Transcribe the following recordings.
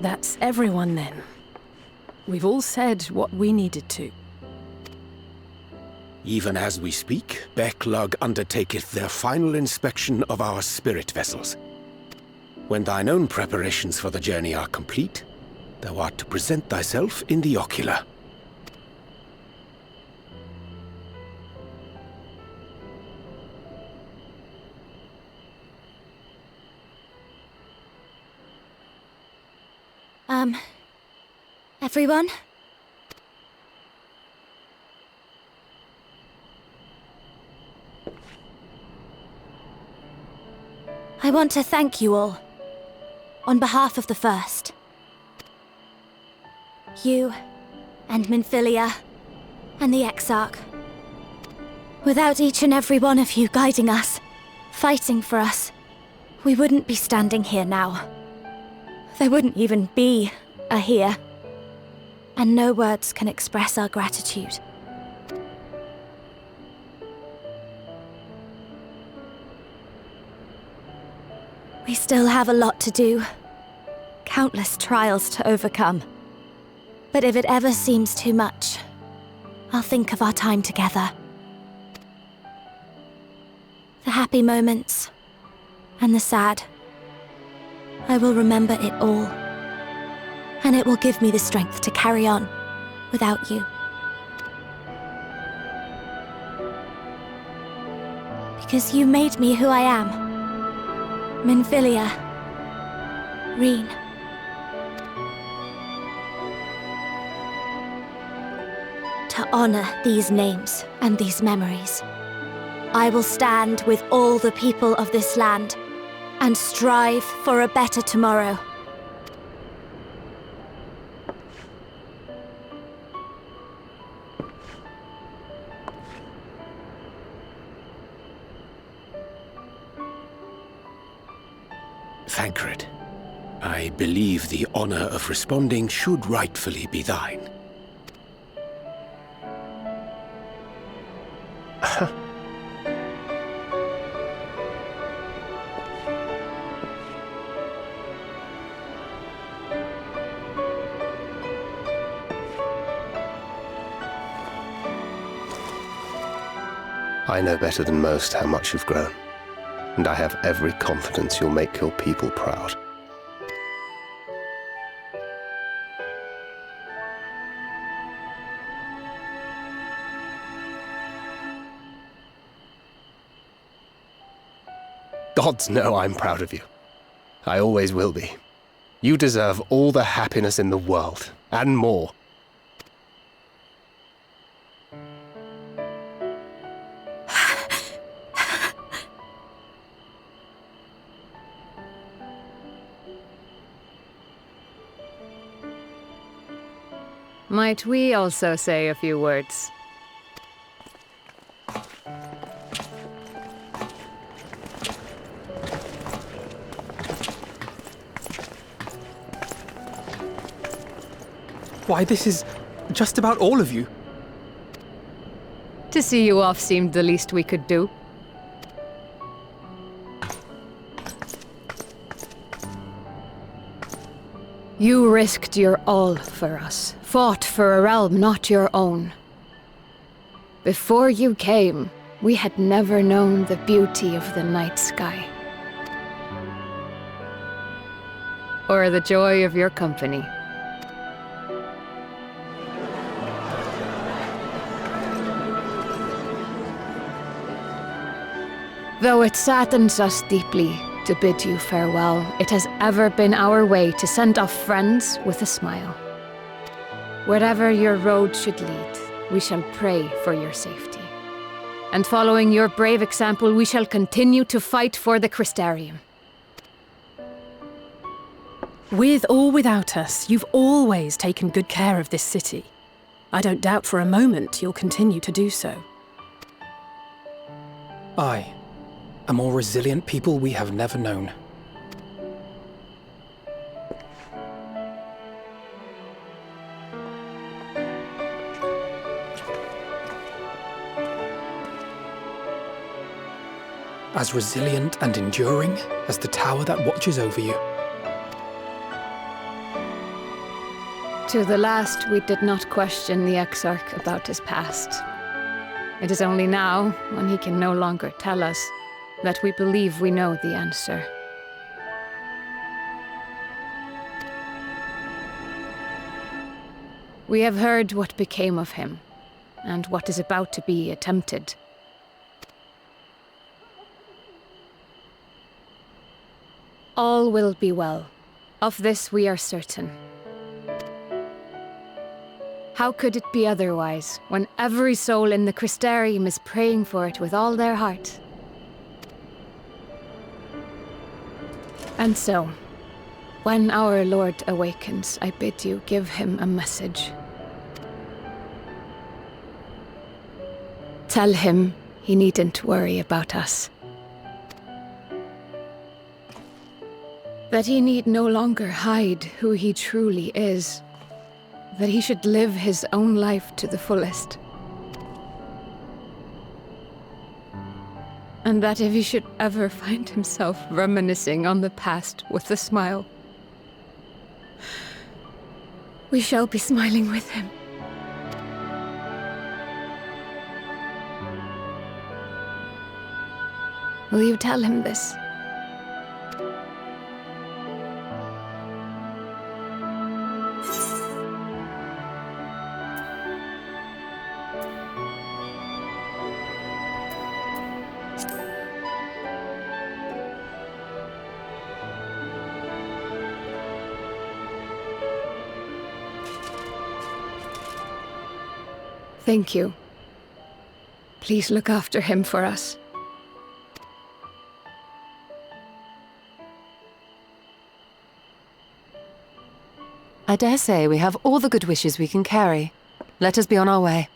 That's everyone then. We've all said what we needed to. Even as we speak, Beq Lugg undertaketh their final inspection of our spirit vessels. When thine own preparations for the journey are complete, thou art to present thyself in the Ocular. Everyone? I want to thank you all, on behalf of the First. You, and Minfilia, and the Exarch. Without each and every one of you guiding us, fighting for us, we wouldn't be standing here now. There wouldn't even be a here. And no words can express our gratitude. We still have a lot to do. Countless trials to overcome. But if it ever seems too much, I'll think of our time together. The happy moments, and the sad. I will remember it all. And it will give me the strength to carry on without you. Because you made me who I am. Minfilia. Ryne. To honor these names and these memories, I will stand with all the people of this land and strive for a better tomorrow. Thancred, I believe the honor of responding should rightfully be thine. I know better than most how much you've grown, and I have every confidence you'll make your people proud. Gods know I'm proud of you. I always will be. You deserve all the happiness in the world, and more. Might we also say a few words? Why, this is just about all of you. To see you off seemed the least we could do. You risked your all for us, fought for a realm not your own. Before you came, we had never known the beauty of the night sky. Or the joy of your company. Though it saddens us deeply to bid you farewell, it has ever been our way to send off friends with a smile. Wherever your road should lead, we shall pray for your safety. And following your brave example, we shall continue to fight for the Crystarium. With or without us, you've always taken good care of this city. I don't doubt for a moment you'll continue to do so. I, a more resilient people we have never known. As resilient and enduring as the tower that watches over you. To the last, we did not question the Exarch about his past. It is only now, when he can no longer tell us, that we believe we know the answer. We have heard what became of him, and what is about to be attempted. All will be well. Of this we are certain. How could it be otherwise, when every soul in the Crystarium is praying for it with all their heart? And so, when our Lord awakens, I bid you give him a message. Tell him he needn't worry about us. That he need no longer hide who he truly is. That he should live his own life to the fullest. And that if he should ever find himself reminiscing on the past with a smile, we shall be smiling with him. Will you tell him this? Thank you. Please look after him for us. I dare say we have all the good wishes we can carry. Let us be on our way.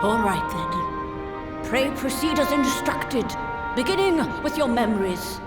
All right then. Pray proceed as instructed, beginning with your memories.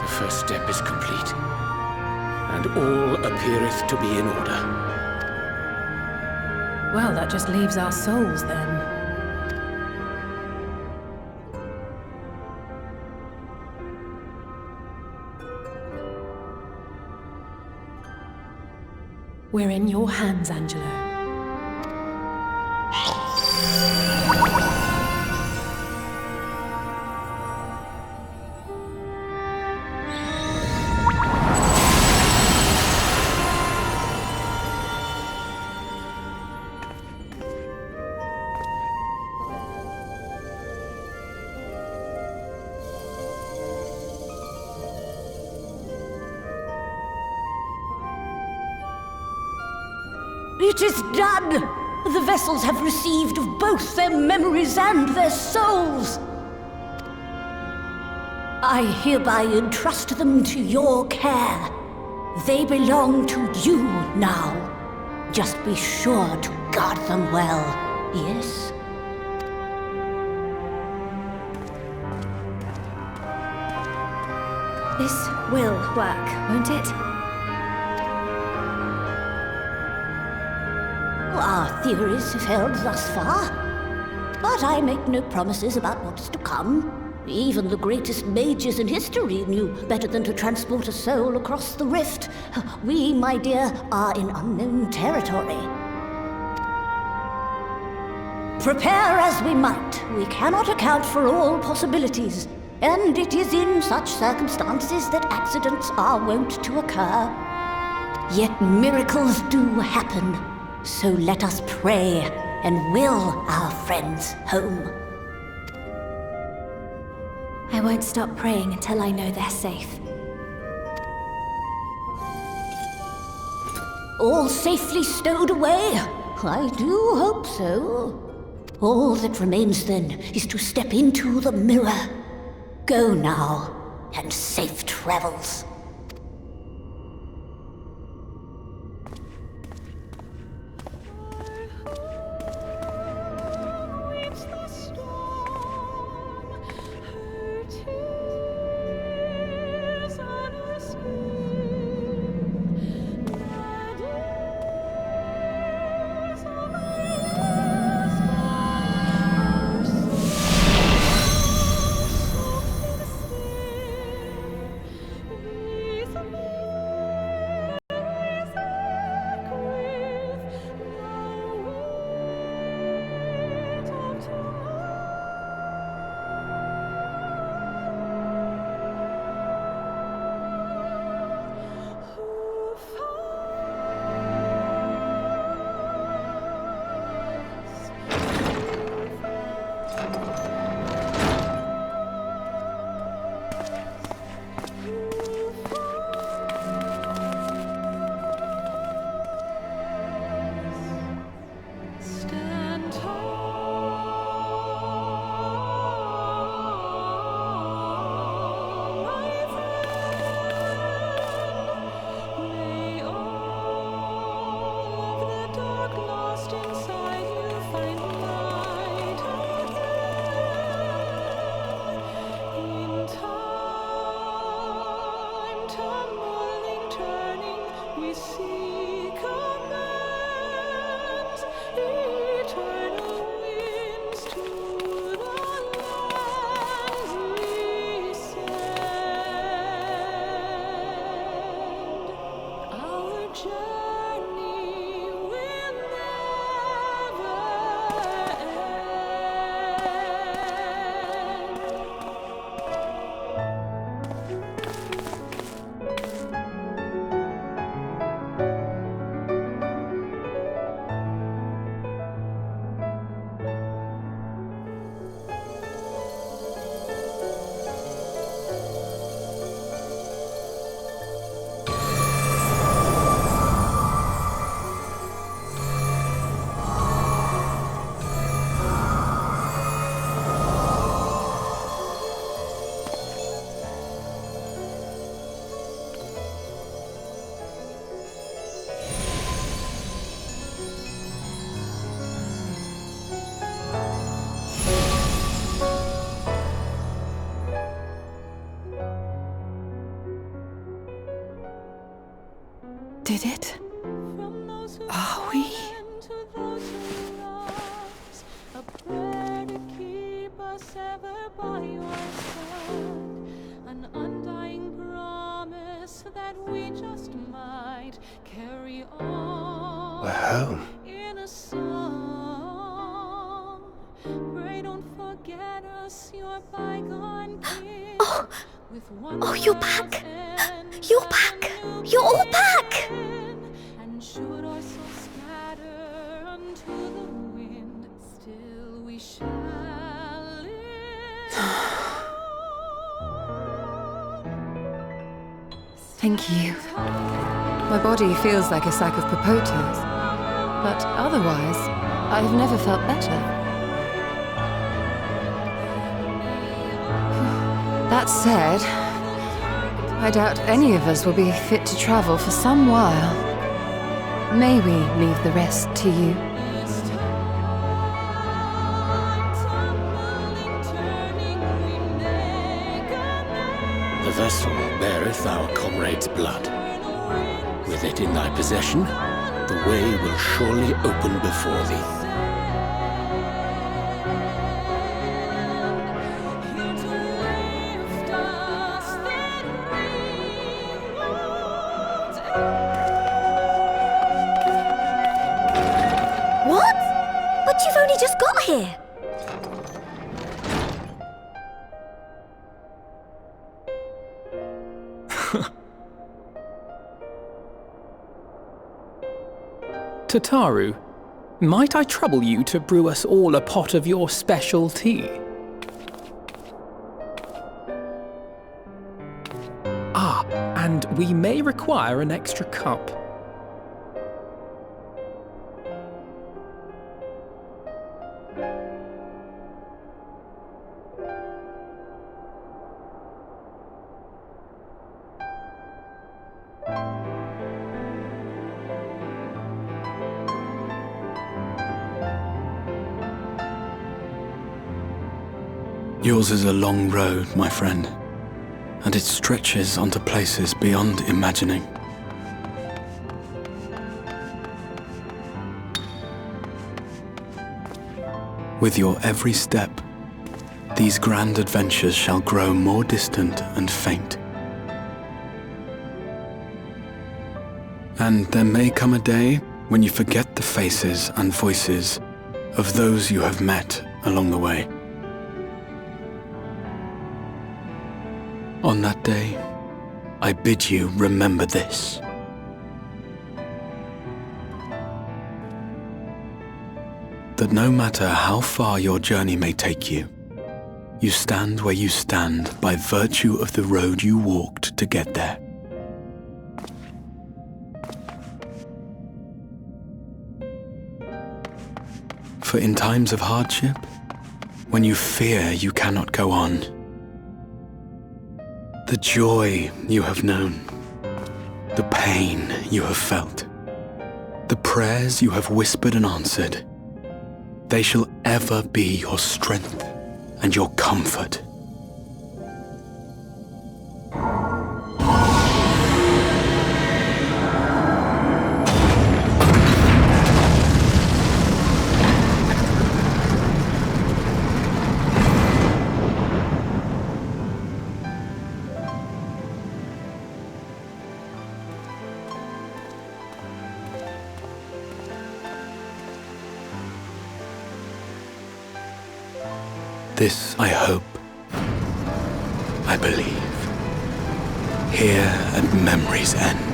The first step is complete, and all appeareth to be in order. Well, that just leaves our souls then. We're in your hands, Angelo. It is done! The vessels have received of both their memories and their souls. I hereby entrust them to your care. They belong to you now. Just be sure to guard them well, yes? This will work, won't it? Our theories have held thus far, but I make no promises about what is to come. Even the greatest mages in history knew better than to transport a soul across the rift. We, my dear, are in unknown territory. Prepare as we might, we cannot account for all possibilities, and it is in such circumstances that accidents are wont to occur. Yet miracles do happen. So let us pray and will our friends home. I won't stop praying until I know they're safe. All safely stowed away? I do hope so. All that remains then is to step into the mirror. Go now, and safe travels. did it? Are we? An undying promise that we just might carry on. We're home. In a song. Pray don't forget us, your bygone kin. Oh, you're back! You're back! You're all back! And should our souls scatter unto the wind, still we shall live. Thank you. My body feels like a sack of popotos, but otherwise, I have never felt better. That said, I doubt any of us will be fit to travel for some while. May we leave the rest to you? The vessel beareth our comrade's blood. With it in thy possession, the way will surely open before thee. What? But you've only just got here. Tataru, might I trouble you to brew us all a pot of your special tea? Ah, and we may require an extra cup. Yours is a long road, my friend, and it stretches onto places beyond imagining. With your every step, these grand adventures shall grow more distant and faint. And there may come a day when you forget the faces and voices of those you have met along the way. On that day, I bid you remember this. That no matter how far your journey may take you, you stand where you stand by virtue of the road you walked to get there. For in times of hardship, when you fear you cannot go on, the joy you have known, the pain you have felt, the prayers you have whispered and answered, they shall ever be your strength and your comfort. This I hope, I believe, here at memory's end.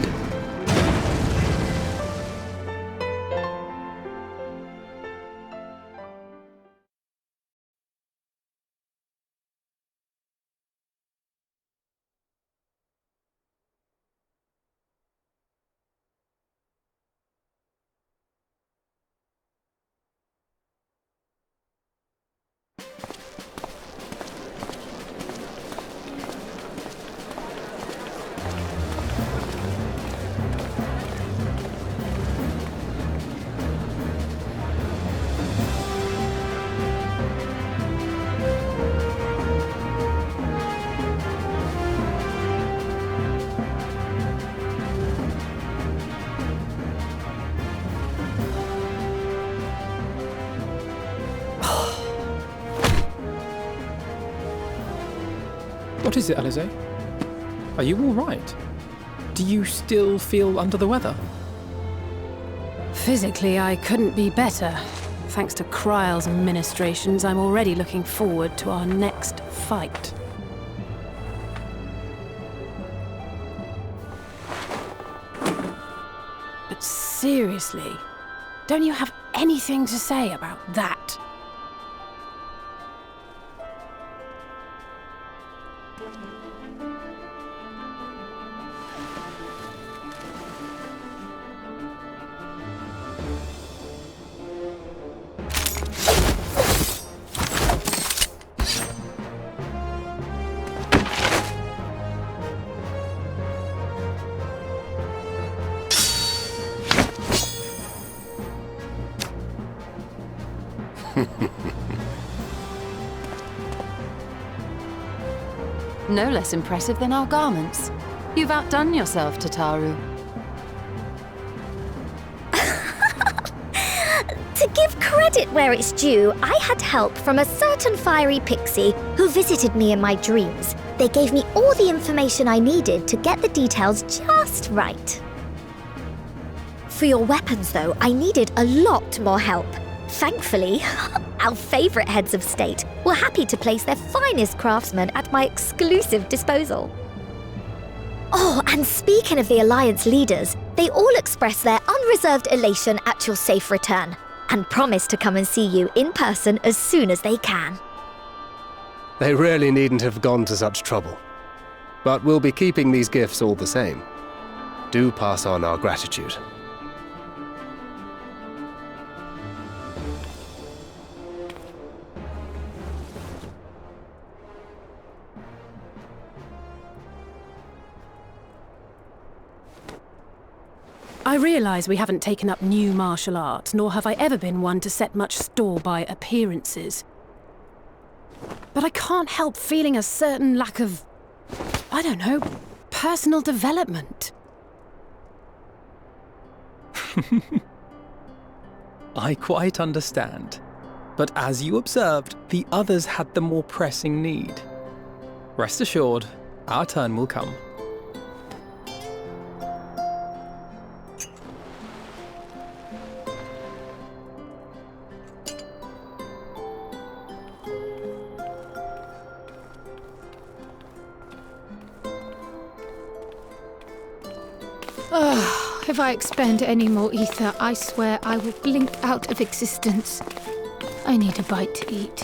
What is it, Alisaie? Are you all right? Do you still feel under the weather? Physically, I couldn't be better. Thanks to Krile's ministrations, I'm already looking forward to our next fight. But seriously, don't you have anything to say about that? No less impressive than our garments. You've outdone yourself, Tataru. To give credit where it's due, I had help from a certain fiery pixie who visited me in my dreams. They gave me all the information I needed to get the details just right. For your weapons, though, I needed a lot more help. Thankfully, our favourite heads of state were happy to place their finest craftsmen at my exclusive disposal. Oh, and speaking of the Alliance leaders, they all expressed their unreserved elation at your safe return, and promise to come and see you in person as soon as they can. They really needn't have gone to such trouble. But we'll be keeping these gifts all the same. Do pass on our gratitude. I realise we haven't taken up new martial arts, nor have I ever been one to set much store by appearances. But I can't help feeling a certain lack of, I don't know, personal development. I quite understand. But as you observed, the others had the more pressing need. Rest assured, our turn will come. If I expend any more ether, I swear I will blink out of existence. I need a bite to eat.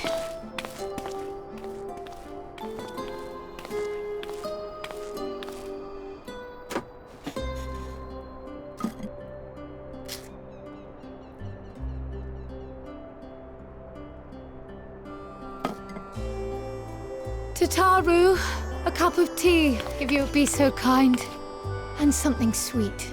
Tataru, a cup of tea, if you would be so kind. And something sweet.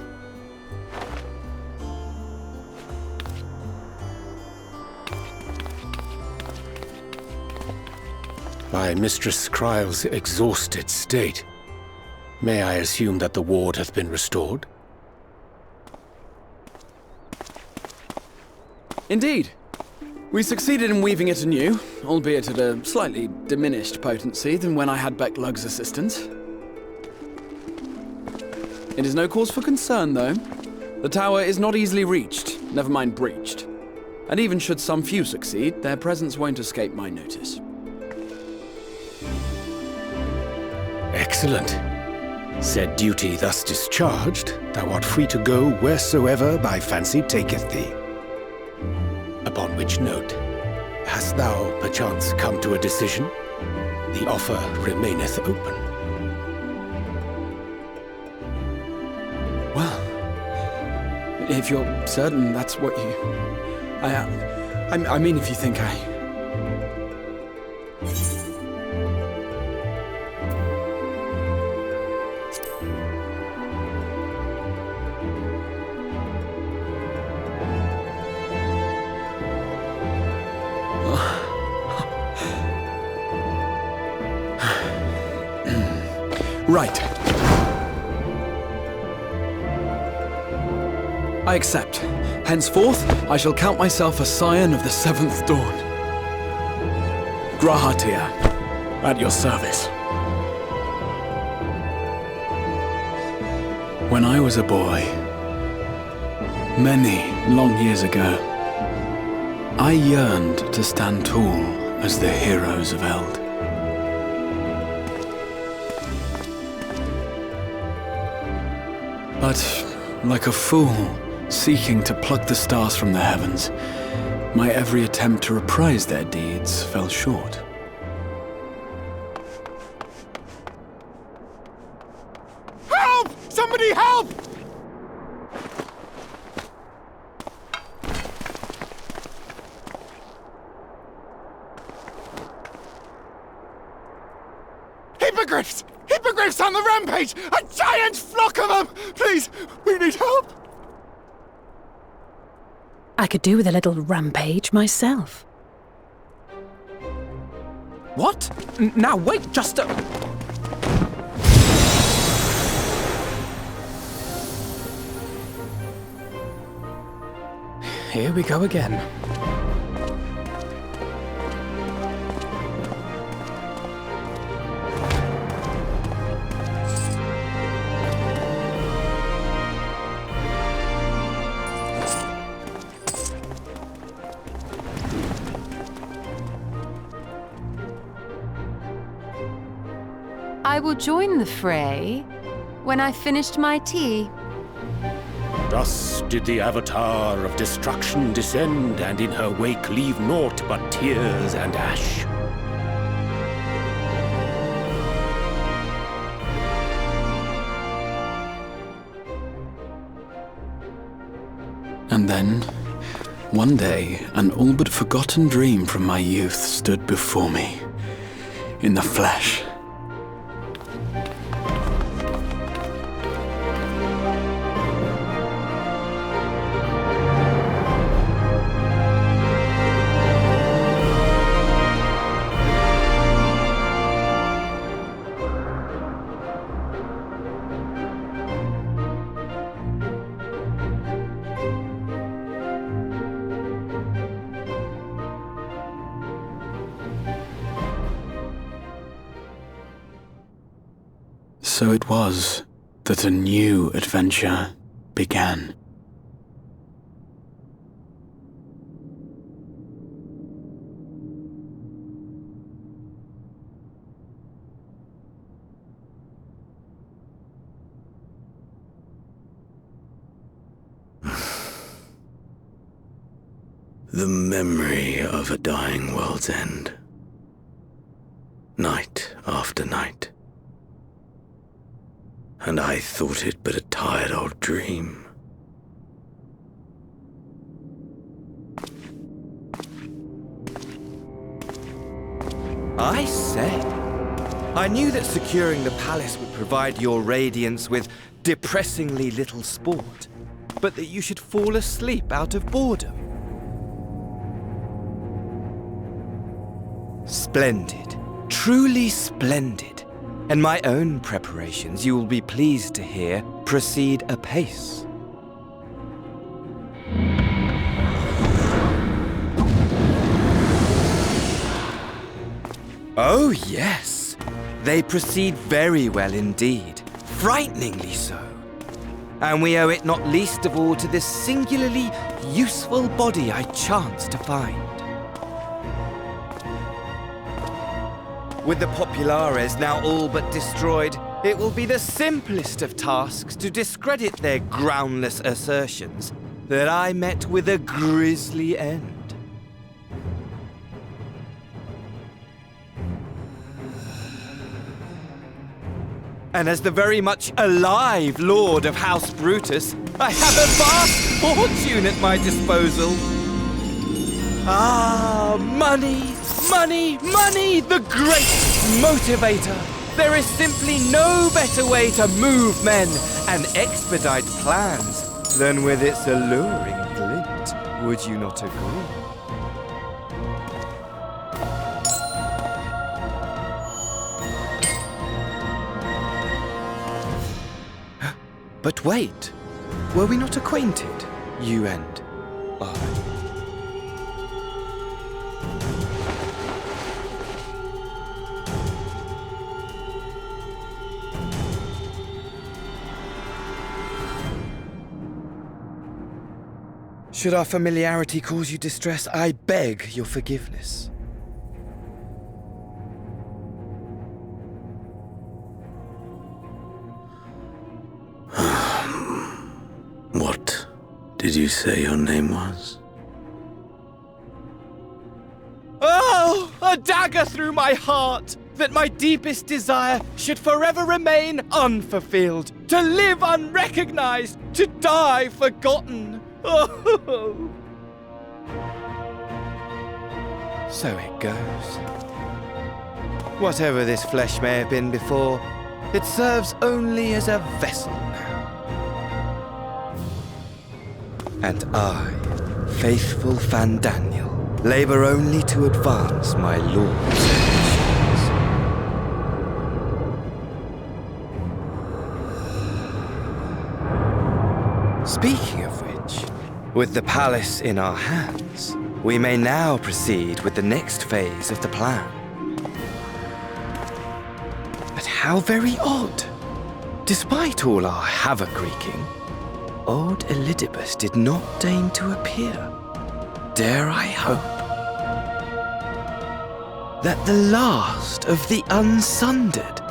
By Mistress Krile's exhausted state, may I assume that the ward hath been restored? Indeed. We succeeded in weaving it anew, albeit at a slightly diminished potency than when I had Beq Lugg's assistance. It is no cause for concern, though. The tower is not easily reached, never mind breached. And even should some few succeed, their presence won't escape my notice. Excellent. Said duty thus discharged, thou art free to go wheresoever thy fancy taketh thee. Upon which note, hast thou perchance come to a decision? The offer remaineth open. Well, if you're certain that's what you... I mean, if you think I... Right. I accept. Henceforth, I shall count myself a scion of the 7th dawn. Grahatia, at your service. When I was a boy, many long years ago, I yearned to stand tall as the heroes of Eld. But, like a fool seeking to pluck the stars from the heavens, my every attempt to reprise their deeds fell short. Help! Somebody help! Hippogriffs! Hippogriffs on the rampage! A giant flock of them! Please, we need help! I could do with a little rampage myself. What? Now wait just a... Here we go again. I will join the fray when I finished my tea. Thus did the Avatar of Destruction descend, and in her wake leave naught but tears and ash. And then, one day, an all but forgotten dream from my youth stood before me, in the flesh. So it was that a new adventure began. The memory of a dying world's end. Night after night. And I thought it but a tired old dream. I say, I knew that securing the palace would provide your radiance with depressingly little sport, but that you should fall asleep out of boredom. Splendid, truly splendid. And my own preparations, you will be pleased to hear, proceed apace. Oh, yes. They proceed very well indeed. Frighteningly so. And we owe it not least of all to this singularly useful body I chanced to find. With the Populares now all but destroyed, it will be the simplest of tasks to discredit their groundless assertions that I met with a grisly end. And as the very much alive Lord of House Brutus, I have a vast fortune at my disposal. Ah, money! Money, money, the great motivator! There is simply no better way to move men and expedite plans than with its alluring glint. Would you not agree? But wait, were we not acquainted, you and I? Should our familiarity cause you distress, I beg your forgiveness. What did you say your name was? Oh, a dagger through my heart! That my deepest desire should forever remain unfulfilled, to live unrecognized, to die forgotten. Oh. So it goes. Whatever this flesh may have been before, it serves only as a vessel now. And I, faithful Fandaniel, labor only to advance my lord's ambitions. Speaking of which, with the palace in our hands, we may now proceed with the next phase of the plan. But how very odd! Despite all our havoc-wreaking, old Elidibus did not deign to appear. Dare I hope that the last of the unsundered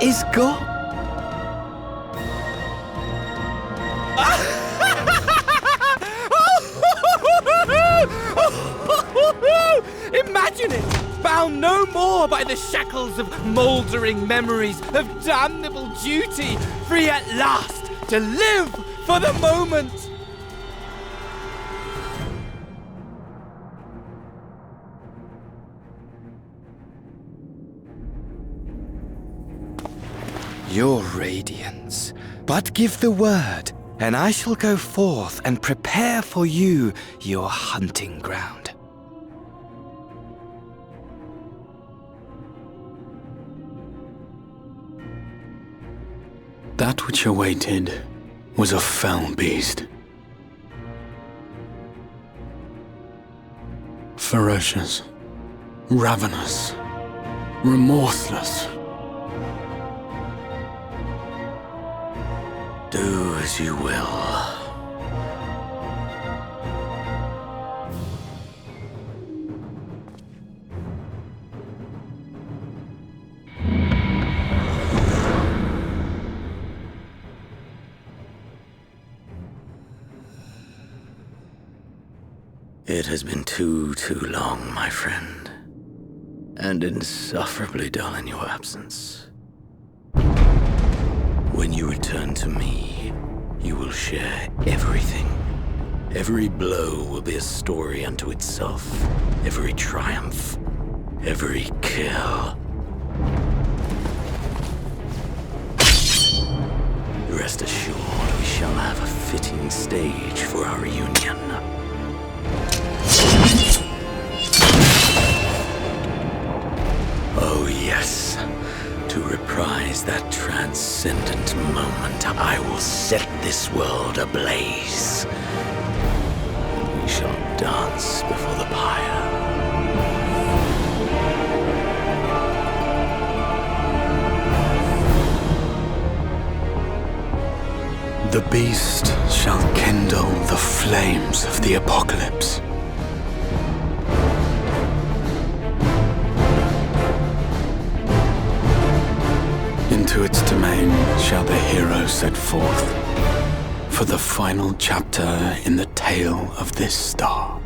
is gone? Imagine it! Bound no more by the shackles of mouldering memories of damnable duty, free at last to live for the moment! Your radiance, but give the word, and I shall go forth and prepare for you your hunting ground. That which awaited was a fell beast. Ferocious, ravenous, remorseless. Do as you will. It has been too long, my friend, and insufferably dull in your absence. When you return to me, you will share everything. Every blow will be a story unto itself. Every triumph, every kill. Rest assured, we shall have a fitting stage for our reunion. Oh yes. To reprise that transcendent moment, I will set this world ablaze. And we shall dance before the pyre. The beast shall kindle the flames of the apocalypse. Into its domain shall the hero set forth for the final chapter in the tale of this star.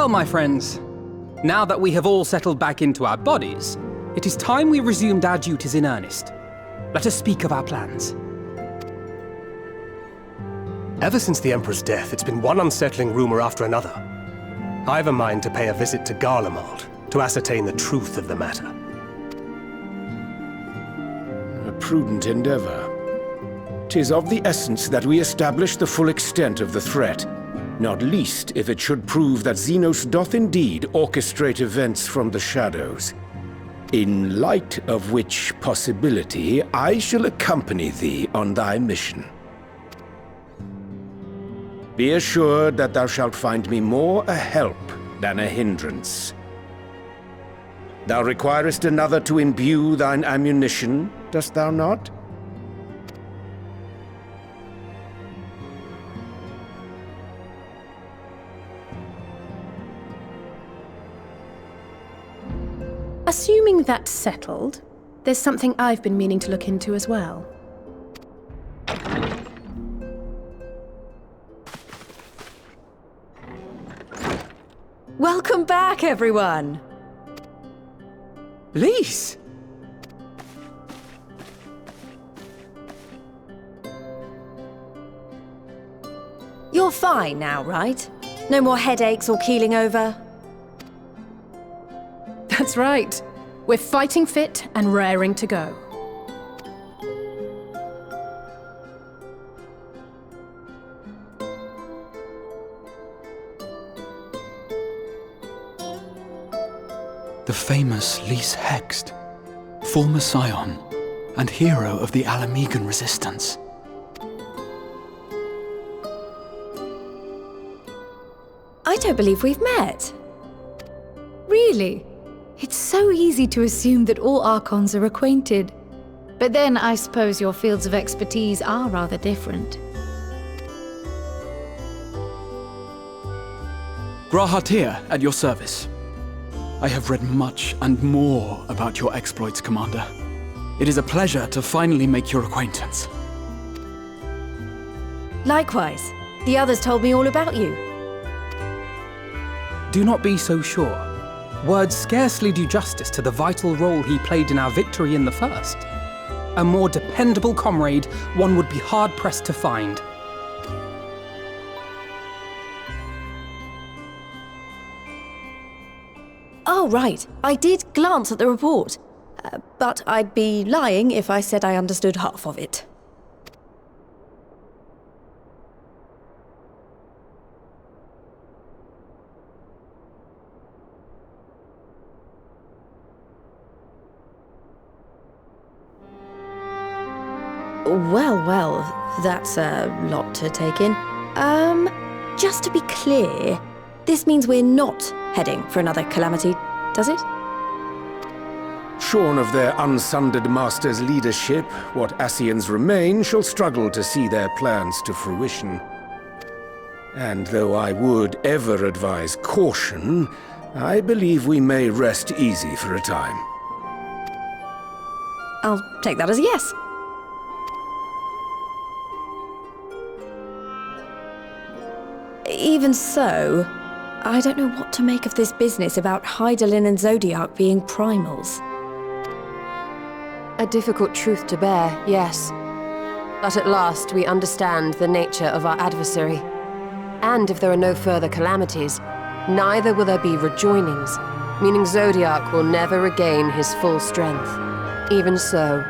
Well, my friends, now that we have all settled back into our bodies, it is time we resumed our duties in earnest. Let us speak of our plans. Ever since the Emperor's death, it's been one unsettling rumor after another. I've a mind to pay a visit to Garlemald to ascertain the truth of the matter. A prudent endeavor. 'Tis of the essence that we establish the full extent of the threat, not least if it should prove that Xenos doth indeed orchestrate events from the shadows. In light of which possibility, I shall accompany thee on thy mission. Be assured that thou shalt find me more a help than a hindrance. Thou requirest another to imbue thine ammunition, dost thou not? Assuming that's settled, there's something I've been meaning to look into as well. Welcome back, everyone! Lise! You're fine now, right? No more headaches or keeling over? That's right. We're fighting fit and raring to go. The famous Lise Hext, former scion and hero of the Alamegan resistance. I don't believe we've met. Really? It's so easy to assume that all Archons are acquainted. But then I suppose your fields of expertise are rather different. Grahatir, at your service. I have read much and more about your exploits, Commander. It is a pleasure to finally make your acquaintance. Likewise. The others told me all about you. Do not be so sure. Words scarcely do justice to the vital role he played in our victory in the first. A more dependable comrade one would be hard-pressed to find. Oh, right. I did glance at the report. But I'd be lying if I said I understood half of it. Well, that's a lot to take in. Just to be clear, this means we're not heading for another calamity, does it? Shorn of their unsundered master's leadership, what Ascians remain shall struggle to see their plans to fruition. And though I would ever advise caution, I believe we may rest easy for a time. I'll take that as a yes. Even so, I don't know what to make of this business about Hydaelyn and Zodiac being primals. A difficult truth to bear, yes. But at last we understand the nature of our adversary. And if there are no further calamities, neither will there be rejoinings, meaning Zodiac will never regain his full strength. Even so,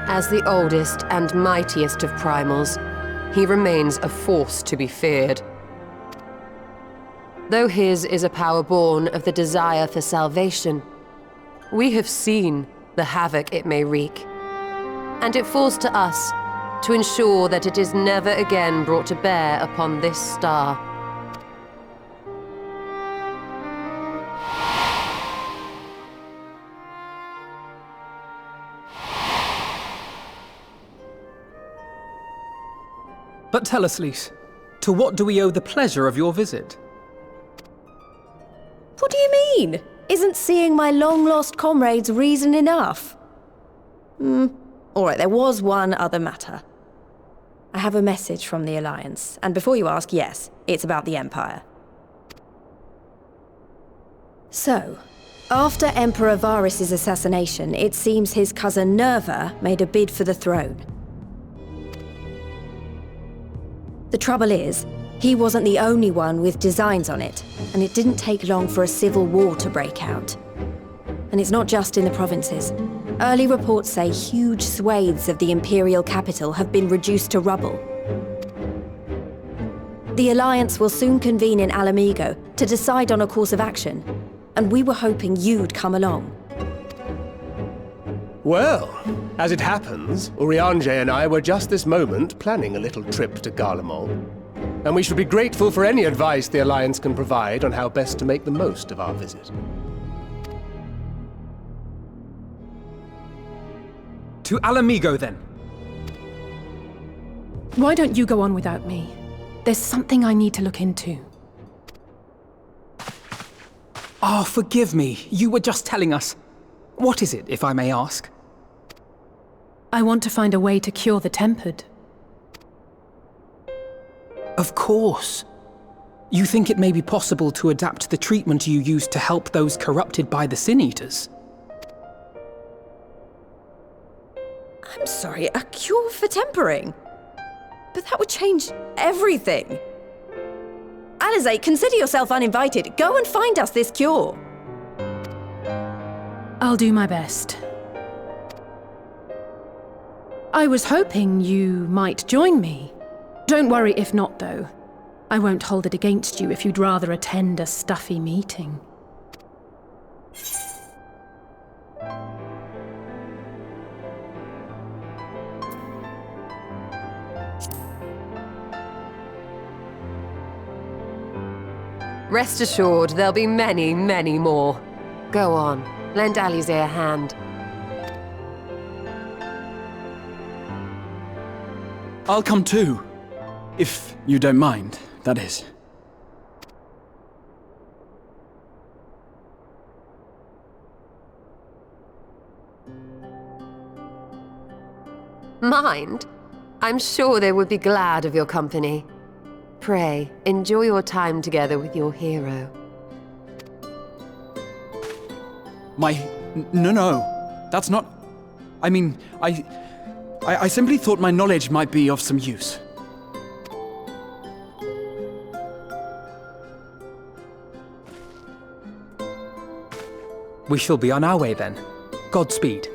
as the oldest and mightiest of primals, he remains a force to be feared. Though his is a power born of the desire for salvation, we have seen the havoc it may wreak. And it falls to us to ensure that it is never again brought to bear upon this star. But tell us, Lise, to what do we owe the pleasure of your visit? What do you mean? Isn't seeing my long-lost comrades reason enough? Alright, there was one other matter. I have a message from the Alliance, and before you ask, yes, it's about the Empire. So, after Emperor Varys' assassination, it seems his cousin Nerva made a bid for the throne. The trouble is, he wasn't the only one with designs on it, and it didn't take long for a civil war to break out. And it's not just in the provinces. Early reports say huge swathes of the imperial capital have been reduced to rubble. The Alliance will soon convene in Alamigo to decide on a course of action, and we were hoping you'd come along. Well, as it happens, Urianger and I were just this moment planning a little trip to Garlemald, and we should be grateful for any advice the Alliance can provide on how best to make the most of our visit. To Alamigo, then. Why don't you go on without me? There's something I need to look into. Oh, forgive me. You were just telling us. What is it, if I may ask? I want to find a way to cure the Tempered. Of course. You think it may be possible to adapt the treatment you used to help those corrupted by the Sin Eaters? I'm sorry, a cure for tempering? But that would change everything. Alisaie, consider yourself uninvited. Go and find us this cure. I'll do my best. I was hoping you might join me. Don't worry if not, though. I won't hold it against you if you'd rather attend a stuffy meeting. Rest assured, there'll be many, many more. Go on, lend Alisaie a hand. I'll come too. If you don't mind, that is. Mind? I'm sure they would be glad of your company. Pray, enjoy your time together with your hero. No. That's not... I mean, I simply thought my knowledge might be of some use. We shall be on our way then. Godspeed.